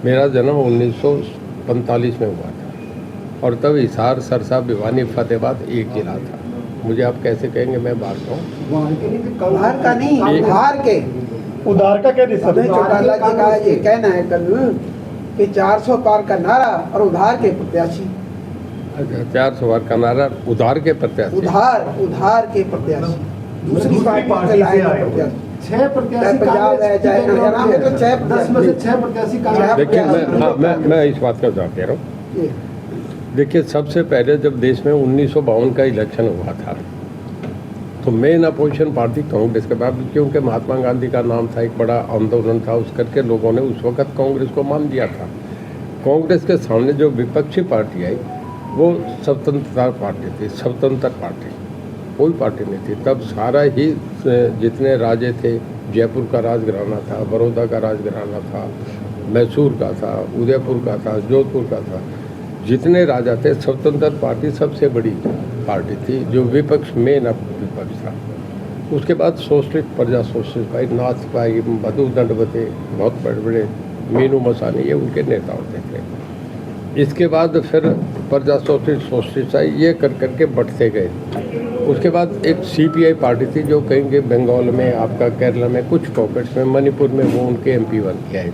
मेरा जन्म 1945 में हुआ था और तब हिसार, सरसा, भिवानी, फतेहाबाद एक जिला था। मुझे आप कैसे कहेंगे मैं बाहर का हूँ? उधार का नहीं, उधार के उधार का क्या रिश्ता? चौटाला जी का ये कहना है कल कि 400 पार का नारा और उधार के प्रत्याशी। अच्छा, 400 पार का नारा उधार के प्रत्याशी। उधार के प्रत्याशी दूसरी पार्टी से लाए प्रत्याशी। 6 प्रत्याशी पंजाब है चाहे हरियाणा में तो 10 में से 6 प्रत्याशी देखिए मैं इस बात का जवाब दे रहा हूँ। देखिए, सबसे पहले जब देश में 1952 का इलेक्शन हुआ था तो मेन अपोजिशन पार्टी कांग्रेस के बाद, क्योंकि महात्मा गांधी का नाम था, एक बड़ा आंदोलन था, उस करके लोगों ने उस वक्त कांग्रेस को मान दिया था। कांग्रेस के सामने जो विपक्षी पार्टी आई वो स्वतंत्रता पार्टी थी, स्वतंत्र पार्टी, कोई पार्टी नहीं थी। तब सारा ही जितने राजे थे, जयपुर का राजघराना था, बड़ौदा का राजघराना था, मैसूर का था, उदयपुर का था, जोधपुर का था, जितने राजा थे, स्वतंत्र पार्टी सबसे बड़ी पार्टी थी जो विपक्ष में न विपक्ष था। उसके बाद सोशलिस्ट, प्रजा सोशलिस्ट भाई, नाथ भाई, मधु दंडवते, बहुत बड़े बड़े मीनू मसानी, ये उनके नेता होते थे। इसके बाद फिर प्रजा सोशलिस्ट आई, ये कर करके बढ़ते गए। उसके बाद एक CPI पार्टी थी जो कहेंगे बंगाल में, आपका केरला में, कुछ पॉकेट्स में, मणिपुर में वो उनके MP बन के आए।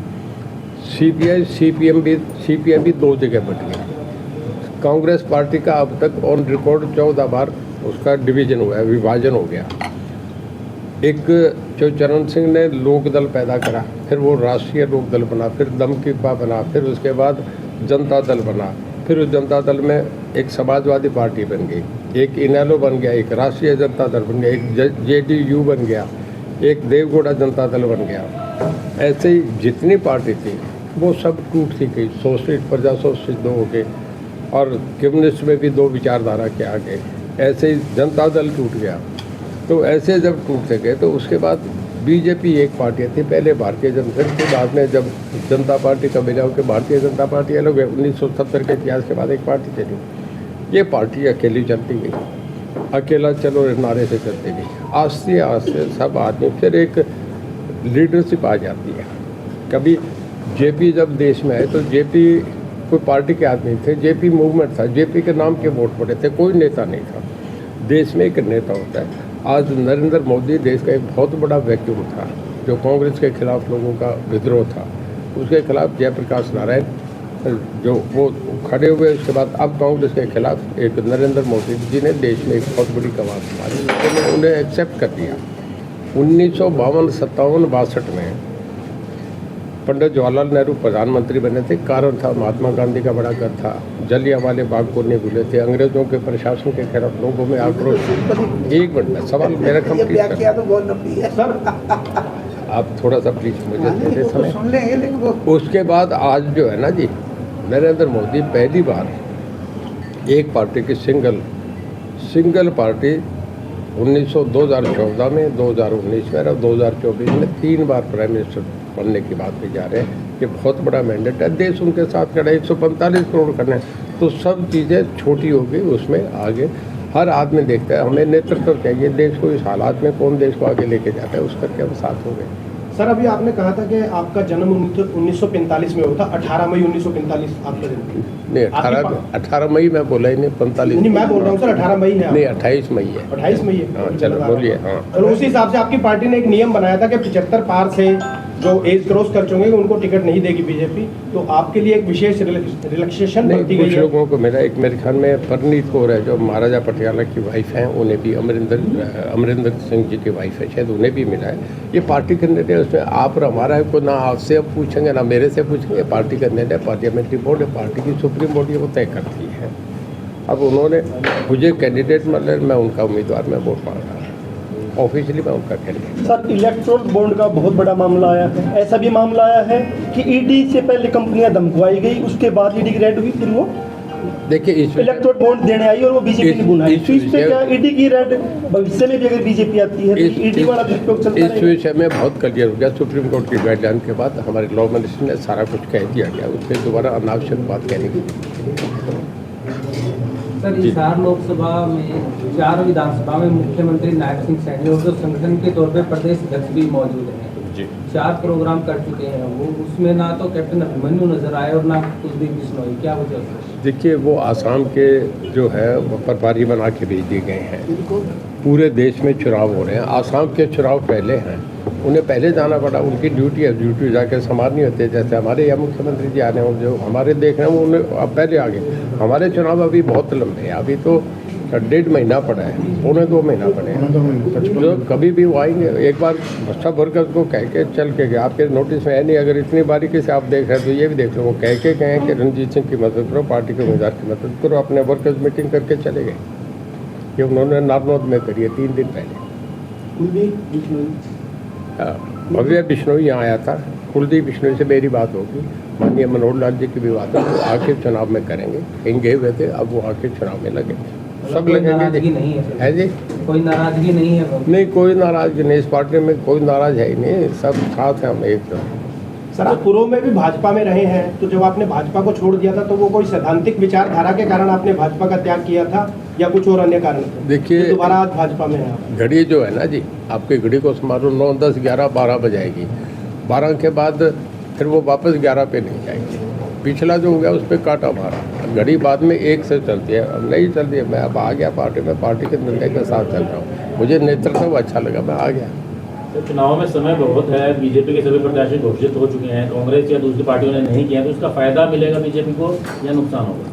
CPI भी 2 जगह बट गया। कांग्रेस पार्टी का अब तक ऑन रिकॉर्ड 14 बार उसका डिवीजन हुआ है, विभाजन हो गया। एक जो चरण सिंह ने लोक दल पैदा करा, फिर वो राष्ट्रीय लोक दल बना, फिर दमकीपा बना, फिर उसके बाद जनता दल बना, फिर उस जनता दल में एक समाजवादी पार्टी बन गई, एक इनेलो बन गया, एक राष्ट्रीय जनता दल बन गया, एक JDU बन गया, एक देवगौड़ा जनता दल बन गया। ऐसे ही जितनी पार्टी थी वो सब टूट सी गई। सोशलिस्ट, प्रजा सोशलिस्ट 2 हो गए और कम्युनिस्ट में भी 2 विचारधारा के आ गए। ऐसे ही जनता दल टूट गया। तो ऐसे जब टूटते गए तो उसके बाद BJP एक पार्टी थी, पहले भारतीय जनता पार्टी, बाद में जब जनता पार्टी का मिला कि भारतीय जनता पार्टी अलग है, 1970 के इतिहास के बाद एक पार्टी चली। ये पार्टी अकेली चलती गई, अकेला चलो नारे से चलती गई। आस्ते आस्ते सब आदमी फिर एक लीडरशिप आ जाती है। कभी JP जब देश में आए तो JP कोई पार्टी के आदमी थे, JP मूवमेंट था, JP के नाम के वोट पड़े थे, कोई नेता नहीं था। देश में एक नेता होता है। आज नरेंद्र मोदी देश का एक बहुत बड़ा वैक्यूम था, जो कांग्रेस के खिलाफ लोगों का विद्रोह था, उसके खिलाफ जयप्रकाश नारायण जो वो खड़े हुए। उसके बाद अब कांग्रेस के खिलाफ एक नरेंद्र मोदी जी ने देश में एक बहुत बड़ी कवायद संभाली, तो उन्हें एक्सेप्ट कर दिया। 1952, 57, 62 में पंडित जवाहरलाल नेहरू प्रधानमंत्री बने थे। कारण था महात्मा गांधी का बड़ा घर था, जलियांवाले बाग को नहीं भूले थे, अंग्रेजों के प्रशासन के खिलाफ लोगों में आक्रोश। 1 मिनट में सवाल मेरा कंप्लीट कर, आप थोड़ा सा प्लीज मुझे दे दे समय। उसके बाद आज जो है ना जी, नरेंद्र मोदी पहली बार एक पार्टी की सिंगल पार्टी 2014 में, 2019 में और 2024 में 3 बार प्राइम मिनिस्टर बनने की बात पे जा रहे हैं। ये बहुत बड़ा मैंडेट है, देश उनके साथ खड़ा है, 145 करोड़ करना है, तो सब चीज़ें छोटी हो गई। उसमें आगे हर आदमी देखता है हमें नेतृत्व चाहिए, देश को इस हालात में कौन देश को आगे लेके जाता है, उस करके हम साथ हो गए। सर, अभी आपने कहा था कि आपका जन्म 1945 में होता, 18 मई 1945 आपका जन्म। नहीं, 18 मई मैं बोला ही नहीं, 45 नहीं, मैं बोल रहा हूँ सर 18 मई है। नहीं, 28 मई है। 28 मई है। हाँ, चलो बोलिए। हाँ, और उसी हिसाब से आपकी पार्टी ने एक नियम बनाया था कि 75 पार से जो एज क्रॉस कर चुके हैं उनको टिकट नहीं देगी BJP, तो आपके लिए एक विशेष रिलैक्सेशन बढ़ती गई है। कुछ लोगों को मिला, एक मेरे ख्याल में परनीत कौर है जो महाराजा पटियाला की वाइफ हैं, उन्हें भी अमरिंदर सिंह जी की वाइफ है शायद, उन्हें भी मिला है। ये पार्टी का निर्णय, उसमें आप और हमारा है, को ना आपसे अब पूछेंगे ना मेरे से पूछेंगे, पार्टी का निर्णय पार्लियामेंट्री बोर्ड है, पार्टी की सुप्रीम बोर्ड वो तय करती है। अब उन्होंने मुझे कैंडिडेट मतलब मैं उनका उम्मीदवार मैं वोट मांग रहा हूँ, ऑफिशियली मैं उनका कैंडिडेट। सर, इलेक्ट्रोल बॉन्ड का बहुत बड़ा मामला आया है। ऐसा भी मामला आया है कि ED से पहले कंपनियां धमकवाई गई, उसके बाद ED की रेड हुई, फिर वो देखिए इस इलेक्ट्रोल बॉन्ड देने आई और वो BJP ने बुनाई। तो इस पे क्या ED की रेड भविष्य में भी अगर BJP आती है तो ED वाला दुरुपयोग चलता है? इस विषय में बहुत क्लियर हो गया, सुप्रीम कोर्ट की गाइडलाइन के बाद हमारे लॉ मिनिस्टर ने सारा कुछ कह दिया गया, उससे दोबारा अनावश्यक बात कहने की। सर, हिसार लोकसभा में 4 विधानसभा में मुख्यमंत्री नायब सिंह सैनी और जो संगठन के तौर पर प्रदेश अध्यक्ष भी मौजूद हैं। 4 प्रोग्राम कर चुके हैं वो, उसमें ना तो कैप्टन अभिमन्यु नजर आए और ना कुलदीप बिश्नोई, क्या वजह से? देखिए, वो आसाम के जो है वो प्रभारी बना के भेज दिए गए हैं। पूरे देश में चुनाव हो रहे हैं, आसाम के चुनाव पहले हैं, उन्हें पहले जाना पड़ा, उनकी ड्यूटी है, ड्यूटी जाकर संभालनी होती है। जैसे हमारे यहाँ मुख्यमंत्री जी आ रहे हैं, जो हमारे देख रहे हैं वो उन्हें अब पहले आ गए। हमारे चुनाव अभी बहुत लंबे हैं, अभी तो 1.5 महीना पड़ा है, 1.25 महीना पड़े हैं। जो कभी भी वो आएंगे, एक बार सब वर्कर्स को कह के चल के गए, आपके नोटिस में है नहीं, अगर इतनी बारीकी से आप देख रहे हैं तो ये भी देख लो, वो कह के गए कि रणजीत सिंह की मदद करो, पार्टी के उम्मीदवार की मदद करो, अपने वर्कर्स मीटिंग करके चले गए। ये उन्होंने नारनौद में करी है 3 दिन पहले। भव्य बिश्नोई यहाँ आया था, कुलदीप बिश्नोई से मेरी बात होगी, माननीय मनोहर लाल जी की भी बात है, वो आखिर चुनाव में करेंगे, कहीं गए हुए थे, अब वो आखिर चुनाव में लगे, सब कोई लगेंगे। नाराजगी नहीं है जी, कोई नाराजगी नहीं है? नहीं, कोई नाराजगी नहीं, इस पार्टी में कोई नाराज है ही नहीं, सब साथ हैं, हम एक सर, आप पूर्व में भी भाजपा में रहे हैं, तो जब आपने भाजपा को छोड़ दिया था तो वो कोई सैद्धांतिक विचारधारा के कारण आपने भाजपा का त्याग किया था या कुछ और अन्य कारण थे? देखिए, तो दोबारा आज भाजपा में है आप। घड़ी जो है ना जी, आपकी घड़ी को समारो 9, 10, 11, 12 बजाएगी, 12 के बाद फिर वो वापस 11 पे नहीं जाएगी। पिछला जो हो गया उस पर काटा मारा, घड़ी बाद में 1 से चलती है, अब नहीं चलती है। मैं अब आ गया पार्टी में, पार्टी के निर्णय के साथ चल रहा हूँ, मुझे नेतृत्व अच्छा लगा, मैं आ गया। तो चुनाव में समय बहुत है, बीजेपी के सभी प्रत्याशी घोषित हो चुके हैं, कांग्रेस या दूसरी पार्टियों ने नहीं किया, तो उसका फायदा मिलेगा बीजेपी को या नुकसान होगा?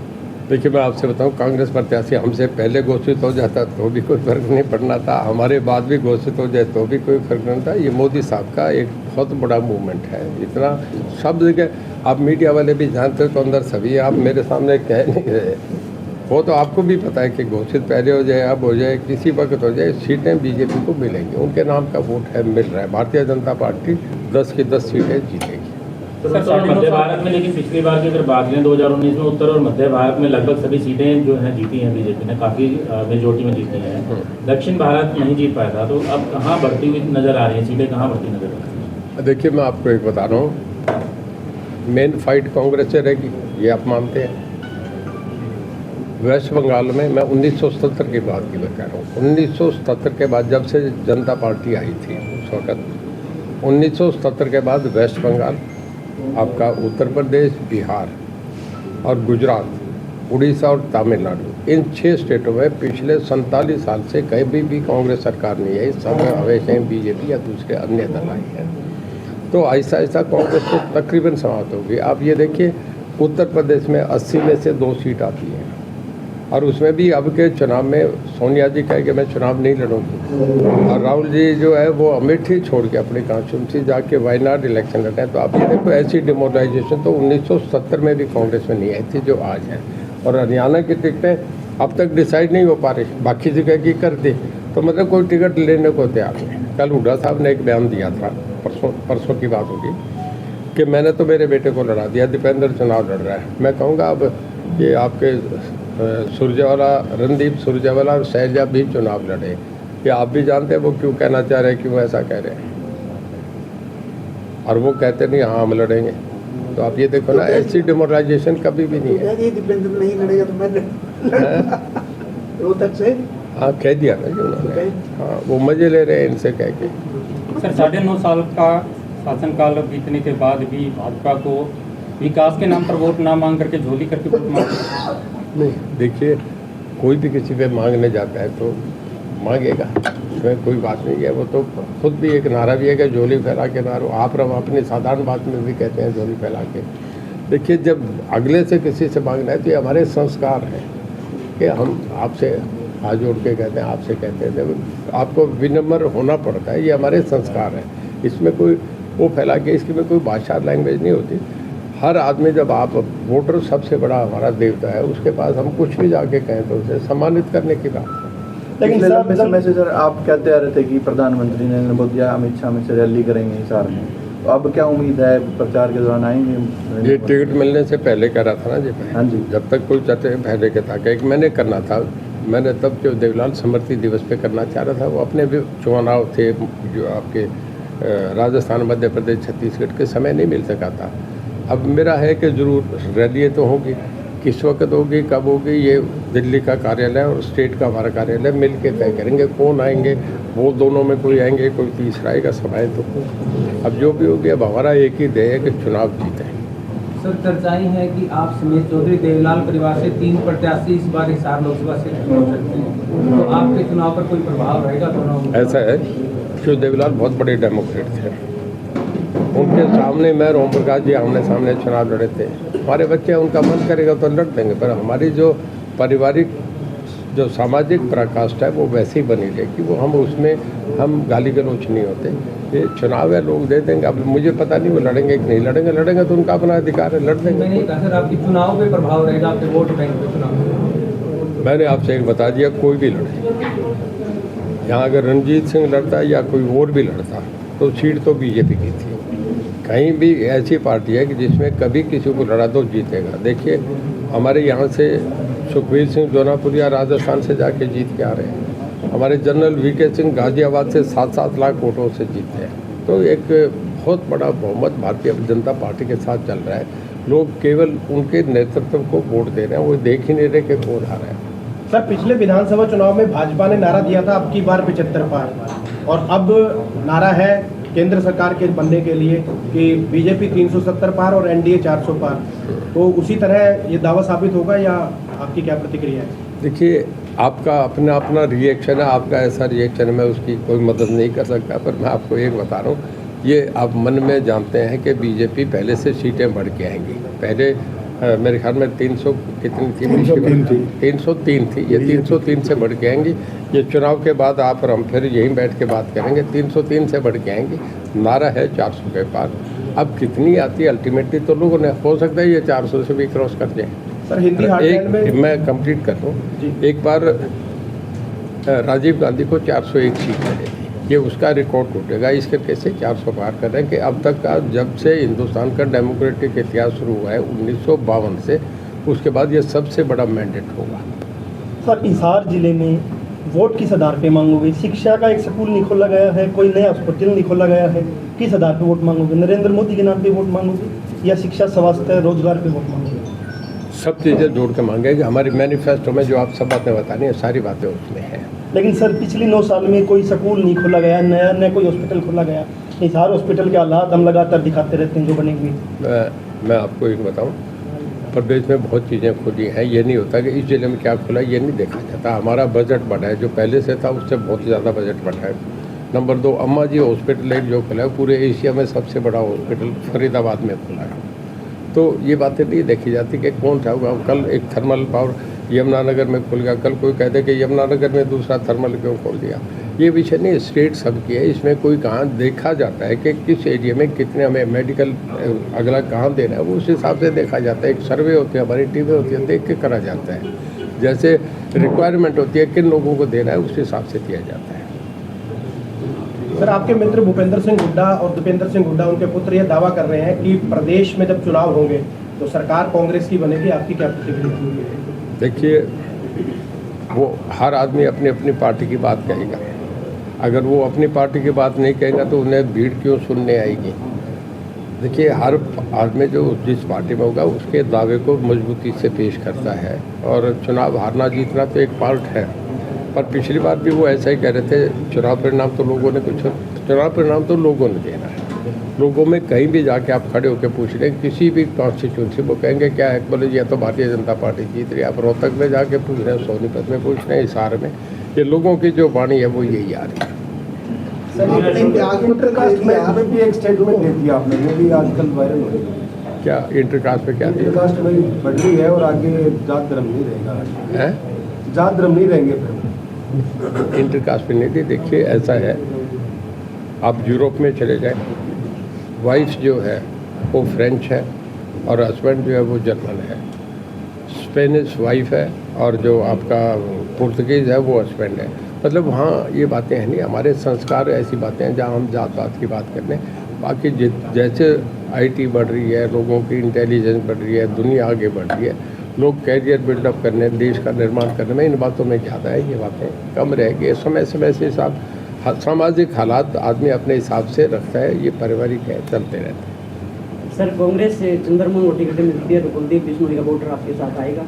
देखिए, मैं आपसे बताऊं, कांग्रेस प्रत्याशी हमसे पहले घोषित हो जाता तो भी कोई फर्क नहीं पड़ना था, हमारे बाद भी घोषित हो जाए तो भी कोई फर्क नहीं था। ये मोदी साहब का एक बहुत बड़ा मूवमेंट है, इतना सब जगह आप मीडिया वाले भी जानते हो, तो अंदर सभी आप मेरे सामने कह नहीं रहे, वो तो आपको भी पता है कि घोषित पहले हो जाए, अब हो जाए, किसी वक्त हो जाए, सीटें बीजेपी को मिलेंगी, उनके नाम का वोट है, मिल रहा है। भारतीय जनता पार्टी 10 की 10 सीटें जीतेगी। तो सर, मध्य भारत में, लेकिन पिछली बार की अगर बात करें 2019 में उत्तर और मध्य भारत में लगभग सभी सीटें जो हैं जीती हैं बीजेपी ने, काफ़ी मेजोरिटी में जीती हैं। दक्षिण भारत नहीं जीत पाया था, तो अब कहाँ बढ़ती हुई नज़र आ रही हैं सीटें, कहाँ बढ़ती नजर आ रही हैं? देखिए, मैं आपको एक बता रहा हूँ, मेन फाइट कांग्रेस से रहेगी, ये आप मानते हैं। वेस्ट बंगाल में मैं 1977 की बात की मैं कह रहा हूँ, 1977 के बाद जब से जनता पार्टी आई थी उस वक़्त, 1977 के बाद वेस्ट बंगाल, आपका उत्तर प्रदेश, बिहार और गुजरात, उड़ीसा और तमिलनाडु, इन 6 स्टेटों में पिछले 47 साल से कभी भी कांग्रेस सरकार नहीं आई, सब हमेशा बीजेपी या दूसरे अन्य दल आई हैं। तो ऐसा ऐसा कांग्रेस तो तकरीबन समाप्त होगी। आप ये देखिए, उत्तर प्रदेश में 80 में से 2 सीट आती हैं, और उसमें भी अब के चुनाव में सोनिया जी कहे कि मैं चुनाव नहीं लड़ूंगी, और राहुल जी जो है वो अमेठी छोड़ के अपनी कॉन्स्टिट्यूंसी जाके वायनाड इलेक्शन लड़े हैं। तो आप ये देखो, ऐसी डिमोरलाइजेशन तो 1970 में भी कांग्रेस में नहीं आई थी जो आज है। और हरियाणा की टिकटें अब तक डिसाइड नहीं हो पा रही, बाकी जगह की कर दी, तो मतलब कोई टिकट लेने को तैयार नहीं। कल हुड्डा साहब ने एक बयान दिया था, परसों की बात होगी, कि मैंने तो मेरे बेटे को लड़ा दिया, दीपेंद्र चुनाव लड़ रहा है। मैं कहूँगा अब ये आपके सुरजेवाला, रणदीप सुरजेवाला और शैलजा भी चुनाव लड़े, ये आप भी जानते हैं वो क्यों कहना चाह रहे हैं, क्यों ऐसा कह रहे हैं, और वो कहते नहीं हाँ हम लड़ेंगे। तो आप ये देखो ना, ऐसी डिमोरलाइजेशन कभी भी नहीं है। दीपेंद्र नहीं लड़ेगा तो मैं रोहतक से हाँ, कह दिया ना जी उन्होंने, हाँ, वो मजे ले रहे हैं इनसे कह के। सर, 9.5 साल का शासनकाल बीतने के बाद भी भाजपा को विकास के नाम पर वोट ना मांग करके झोली करके वोट मांग। नहीं, देखिए, कोई भी किसी पे मांगने जाता है तो मांगेगा, उसमें कोई बात नहीं है। वो तो खुद भी एक नारा भी है कि झोली फैला के मारो, आप अपनी साधारण बात में भी कहते हैं झोली फैला के। देखिए, जब अगले से किसी से मांगना है तो ये हमारे संस्कार हैं कि हम आपसे हाथ जोड़ के कहते हैं, आपसे कहते हैं, आपको विनम्र होना पड़ता है, ये हमारे संस्कार हैं। इसमें कोई वो फैला के, इसकी में कोई भाषा लैंग्वेज नहीं होती। हर आदमी, जब आप वोटर सबसे बड़ा हमारा देवता है, उसके पास हम कुछ भी जाके कहें तो उसे सम्मानित करने की बात। लेकिन लंबे समय से सर आप कहते आ रहे थे कि प्रधानमंत्री नरेंद्र मोदी अमित शाह में से रैली करेंगे हिसार में, तो अब क्या उम्मीद है, प्रचार के दौरान आएंगे? ये टिकट मिलने से पहले कह रहा था ना जी, हाँ जी, जब तक कोई चाहते पहले के था, एक मैंने करना था, मैंने तब जो देवलाल स्मृति दिवस पे करना चाह रहा था, वो अपने भी चुनाव थे जो आपके राजस्थान, मध्य प्रदेश, छत्तीसगढ़ के समय नहीं मिल सका था। अब मेरा है कि ज़रूर रैली तो होगी, किस वक्त होगी, कब होगी, ये दिल्ली का कार्यालय और स्टेट का हमारा कार्यालय मिल के तय करेंगे। कौन आएंगे, वो दोनों में कोई आएंगे, कोई तीसरा आएगा, समय तो अब जो भी होगी। अब हमारा एक ही ध्येय है कि चुनाव जीतें। सर, चर्चाएं हैं कि आप समेत चौधरी देवलाल परिवार से 3 प्रत्याशी इस बार हिसार लोकसभा से चुन सकते हैं, तो आपके चुनाव पर कोई प्रभाव रहेगा दोनों? ऐसा है, शिव देवलाल बहुत बड़े डेमोक्रेट थे, उनके सामने मैं ओम प्रकाश जी आमने सामने चुनाव लड़े थे। हमारे बच्चे उनका मन करेगा तो लड़ देंगे, पर हमारी जो पारिवारिक जो सामाजिक पराकाष्ठा है वो वैसे ही बनी रहेगी। वो हम उसमें हम गाली गलौच नहीं होते। ये चुनाव है, लोग दे देंगे। अब मुझे पता नहीं वो लड़ेंगे कि नहीं लड़ेंगे। लड़ेंगे तो उनका अपना अधिकार है, लड़ देंगे। मैंने कहा सर, आपकी चुनाव पे प्रभाव रहेगा, आपके वोट बैंक पे चुनाव? मैंने आपसे एक बता दिया, कोई भी लड़े। यहाँ अगर रणजीत सिंह लड़ता या कोई और भी लड़ता तो सीट तो बीजेपी की थी। कहीं भी ऐसी पार्टी है कि जिसमें कभी किसी को लड़ा तो जीतेगा। देखिए, हमारे यहाँ से सुखबीर सिंह जौनापुरिया राजस्थान से जाके जीत के आ रहे हैं। हमारे जनरल वीके सिंह गाजियाबाद से 7-7 लाख वोटों से जीते हैं। तो एक बहुत बड़ा बहुमत भारतीय जनता पार्टी के साथ चल रहा है। लोग केवल उनके नेतृत्व को वोट दे रहे हैं, वो देख ही नहीं रहे कि कौन आ रहा है। सर, पिछले विधानसभा चुनाव में भाजपा ने नारा दिया था अब की बार 75 पार, और अब नारा है केंद्र सरकार के बनने के लिए कि बीजेपी 370 पार और एनडीए 400 पार। तो उसी तरह ये दावा साबित होगा या आपकी क्या प्रतिक्रिया है? देखिए, आपका अपना अपना रिएक्शन है, आपका ऐसा रिएक्शन है, मैं उसकी कोई मदद नहीं कर सकता। पर मैं आपको एक बता रहा हूँ, ये आप मन में जानते हैं कि बीजेपी पहले से सीटें बढ़ के आएंगी। पहले मेरे ख्याल में 300 कितनी थी? 303 थी। ये 303 से बढ़ के आएंगी। ये चुनाव के बाद आप और हम फिर यहीं बैठ के बात करेंगे। 303 से बढ़ के आएंगी। नारा है 400 के पार। अब कितनी आती है अल्टीमेटली तो लोगों ने, हो सकता है ये 400 से भी क्रॉस कर जाए। सर, हिंदी हार्टलैंड में मैं कंप्लीट कर दूँ। एक बार राजीव गांधी को 401 सीट मिली थी। ये उसका रिकॉर्ड टूटेगा। इसके कैसे 400 पार कर रहे हैं कि अब तक का, जब से हिंदुस्तान का डेमोक्रेटिक इतिहास शुरू हुआ है 1952 से, उसके बाद ये सबसे बड़ा मैंडेट होगा। सर, हिसार जिले में वोट किस आधार पे मांगोगे? शिक्षा का एक स्कूल नहीं खोला गया है, कोई नया हॉस्पिटल नहीं खोला गया है, किस आधार पे वोट मांगोगे? नरेंद्र मोदी के नाम पे वोट मांगोगे या शिक्षा, स्वास्थ्य, रोजगार पे वोट मांगोगे? सब चीज़ें जोड़ के मांगेंगे। हमारी मैनिफेस्टो में जो आप सब बातें बतानी है, सारी बातें उसमें हैं। लेकिन सर, पिछले 9 साल में कोई स्कूल नहीं खोला गया, नया न कोई हॉस्पिटल खोला गया। हिसार हॉस्पिटल के हालात हम लगातार दिखाते रहते हैं जो बने हुए। मैं आपको एक बताऊं, प्रदेश में बहुत चीज़ें खुली हैं। ये नहीं होता कि इस जिले में क्या खुला, ये नहीं देखा जाता। हमारा बजट बढ़ा है, जो पहले से था उससे बहुत ज़्यादा बजट बढ़ा है। नंबर 2, अम्मा जी हॉस्पिटल एक जो खुला है, पूरे एशिया में सबसे बड़ा हॉस्पिटल फरीदाबाद में खुला है। तो ये बातें नहीं देखी जाती कि कौन सा होगा। कल एक थर्मल पावर यमुनानगर में खुल गया, कल कोई कह दे कि यमुनानगर में दूसरा थर्मल क्यों खोल दिया। ये विषय नहीं, स्टेट सबकी है। इसमें कोई कहाँ देखा जाता है कि किस एरिया में कितने हमें मेडिकल अगला कहाँ देना है, वो उस हिसाब से देखा जाता है। एक सर्वे होती है, हमारी टीमें होती है, देख के करा जाता है। जैसे रिक्वायरमेंट होती है किन लोगों को देना है, उस हिसाब से दिया जाता है। सर, आपके मित्र भूपेंद्र सिंह हुड्डा और दीपेंद्र सिंह हुड्डा, उनके पुत्र, ये दावा कर रहे हैं कि प्रदेश में जब चुनाव होंगे तो सरकार कांग्रेस की बनेगी। आपकी क्या प्रतिक्रिया? देखिए, वो हर आदमी अपनी अपनी पार्टी की बात कहेगा। अगर वो अपनी पार्टी की बात नहीं कहेगा तो उन्हें भीड़ क्यों सुनने आएगी? देखिए, हर आदमी जो जिस पार्टी में होगा उसके दावे को मजबूती से पेश करता है। और चुनाव हारना जीतना तो एक पार्ट है। पर पिछली बार भी वो ऐसा ही कह रहे थे, चुनाव परिणाम तो लोगों ने चुनाव परिणाम तो लोगों ने देना है। लोगों में कहीं भी जाके आप खड़े होकर पूछ रहे हैं, किसी भी कॉन्स्टिट्यूंसी, वो कहेंगे क्या है, बोले ये तो भारतीय जनता पार्टी जीत रही है। आप रोहतक में जाके पूछ रहे हैं, सोनीपत में पूछ रहे हैं, हिसार में, ये लोगों की जो वाणी है वो यही आ रही है। में भी एक स्टेटमेंट दे दिया आपने, वो भी आजकल वायरल हो रही है। क्या इंटरकास्ट पे क्या दिया? इंटरकास्ट में बढ़ रही है और आगे जात धर्म नहीं रहेगा। है जात धर्म नहीं रहेंगे फिर। इंटरकास्ट पे नहीं दी। देखिए, ऐसा है, आप यूरोप में चले जाएं, वाइफ जो है वो फ्रेंच है और हस्बैंड जो है वो जर्मन है। स्पेनिश वाइफ है और जो आपका पुर्तगीज़ है वो हस्बैंड है। मतलब वहाँ ये बातें हैं नहीं। हमारे संस्कार ऐसी बातें हैं जहाँ हम जात पात की बात करने। बाकी जैसे आईटी बढ़ रही है, लोगों की इंटेलिजेंस बढ़ रही है, दुनिया आगे बढ़ रही है, लोग कैरियर बिल्डअप करने, देश का निर्माण करने में इन बातों में ज़्यादा है। ये बातें कम रहेगी। समय समय से हिसाब, सामाजिक हालात आदमी अपने हिसाब से रखता है। ये पारिवारिक है, चलते रहते हैं। सर कांग्रेस से चंद्रमोहन को टिकट मिलती है तो कुलदीप बिश्नोई का वोटर आपके साथ आएगा?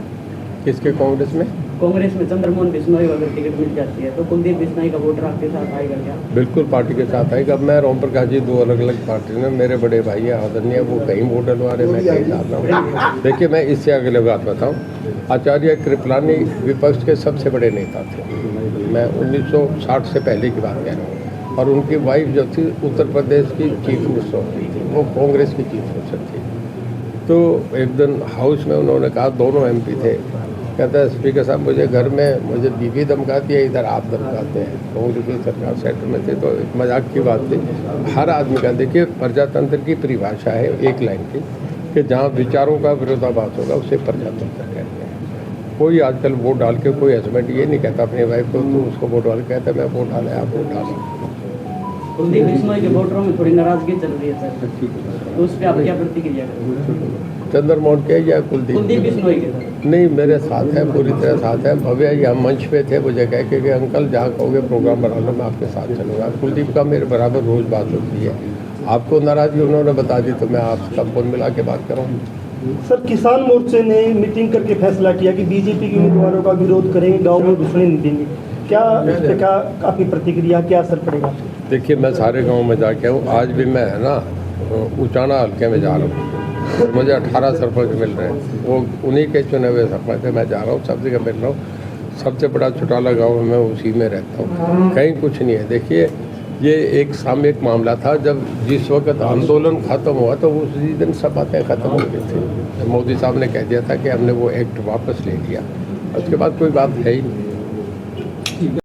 किसके कांग्रेस में? कांग्रेस में चंद्रमोहन बिश्नोई को अगर टिकट मिल जाती है तो कुलदीप बिश्नोई का वोटर आपके साथ आएगा क्या? बिल्कुल पार्टी के साथ आएगा। मैं ओम प्रकाश जी दो अलग अलग पार्टी में, मेरे बड़े भाई है आदरणीय, वो कहीं वोट डलवा रहे, मैं कहीं डाल रहा हूँ। देखिए मैं इससे अगले बात बताऊँ, आचार्य कृपलानी विपक्ष के सबसे बड़े नेता थे। मैं 1960 से पहले की बात कह रहा हूँ। और उनकी वाइफ जो थी उत्तर प्रदेश की चीफ मिनिस्टर थी, वो कांग्रेस की चीफ मिनिस्टर थी। तो एक दिन हाउस में उन्होंने कहा, दोनों MP थे, कहता है स्पीकर साहब मुझे घर में मुझे बीवी धमकाती है, इधर आप धमकाते हैं। कांग्रेस की सरकार सेंटर में थे, तो एक मजाक की बात थी। हर आदमी का देखिए प्रजातंत्र की परिभाषा है एक लाइन की कि जहाँ विचारों का विरोधाभास होगा उसे प्रजातंत्र कहते हैं। कोई आजकल वोट डाल के कोई हस्बैंड ये नहीं कहता अपनी वाइफ को तू उसको वोट डाल, कहता मैं वोट डाले आप वोट डालें। कुलदीप बिश्नोई के वोटरों में थोड़ी नाराजगी चल रही है सर, तो उस पर आप क्या प्रतिक्रिया करेंगे? चंद्रमोहन के या कुलदीप बिश्नोई के सर? नहीं, मेरे साथ है, पूरी तरह साथ है। भव्य यहाँ मंच पे थे, मुझे कह के कि अंकल जहाँ कहोगे प्रोग्राम बना लो, मैं आपके साथ चलूँगा। कुलदीप का मेरे बराबर रोज़ बात होती है। आपको नाराज़गी उन्होंने बता दी तो मैं आपका फोन मिला के बात करूँ। सर किसान मोर्चे ने मीटिंग करके फैसला किया कि बीजेपी के उम्मीदवारों का विरोध करेंगे, गाँव में घुसने नहीं देंगे। क्या इस पर क्या आपकी प्रतिक्रिया, क्या असर पड़ेगा? देखिए मैं सारे गांव में जाके हूँ, आज भी मैं है ना उचाना हल्के में जा रहा हूँ और मुझे 18 सरपंच मिल रहे हैं, वो उन्हीं के चुने हुए सरपंच है। मैं जा रहा हूँ, सब जगह मिल रहा हूँ। सबसे बड़ा चौटाला गांव में मैं उसी में रहता हूँ, कहीं कुछ नहीं है। देखिए ये एक सामयिक मामला था, जब जिस वक्त आंदोलन खत्म हुआ तो उसी दिन सब बातें खत्म हो गई थी। मोदी साहब ने कह दिया था कि हमने वो एक्ट वापस ले लिया, उसके बाद कोई बात है ही नहीं।